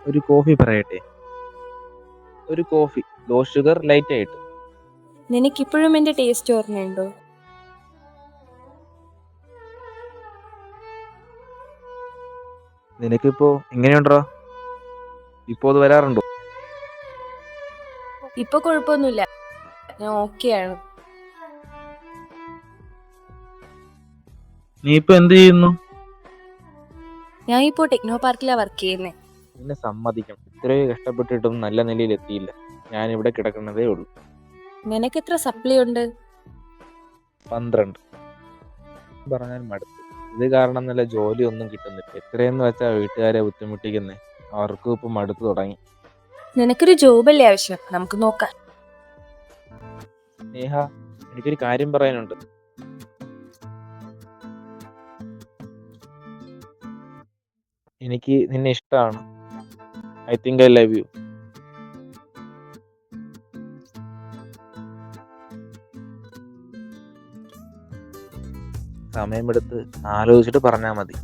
ഒരു കോഫി പറയട്ടെ? ഒരു കോഫി, ലോ ഷുഗർ, ലൈറ്റ് ആയിട്ട്. നിനക്കിപ്പോഴും എന്റെ ടേസ്റ്റ് ഓർമ്മയുണ്ടോ? നിനക്കിപ്പോ എങ്ങനെയുണ്ടോ? ഇപ്പോ അത് വരാറുണ്ടോ? ഇപ്പൊ കുഴപ്പമൊന്നുമില്ല, ഞാൻ ഓക്കെയാണ്. നീ ഇപ്പൊ എന്ത് ചെയ്യുന്നു? ഞാൻ ഇപ്പോ ടെക്നോ പാർക്കിലാ വർക്ക് ചെയ്യുന്നേ. നിന്നെ സമ്മതിക്കണം, ഇത്രയും കഷ്ടപ്പെട്ടിട്ടും നല്ല നിലയിൽ എത്തിയില്ല. ഞാൻ ഇവിടെ കിടക്കുന്നതേ ഉള്ളൂ. നിനക്ക് എത്ര സപ്ലി ഉണ്ട്? 12 പറഞ്ഞാൽ മടുത്തു. ഇത് കാരണം നല്ല ജോലി ഒന്നും കിട്ടുന്നില്ല. എത്രയെന്ന് വെച്ചാ വീട്ടുകാരെ ബുദ്ധിമുട്ടിക്കുന്നേ. അവർക്കും ഇപ്പൊ മടുത്തു തുടങ്ങി. നിനക്കൊരു ജോബല്ലേ ആവശ്യം, നമുക്ക് നോക്കാം. നേഹ, എനിക്കൊരു കാര്യം പറയാനുണ്ട്. എനിക്ക് നിന്നെ ഇഷ്ടമാണ്. I think I love you. സമയമെടുത്ത് ആലോചിച്ചിട്ട് പറഞ്ഞാൽ മതി.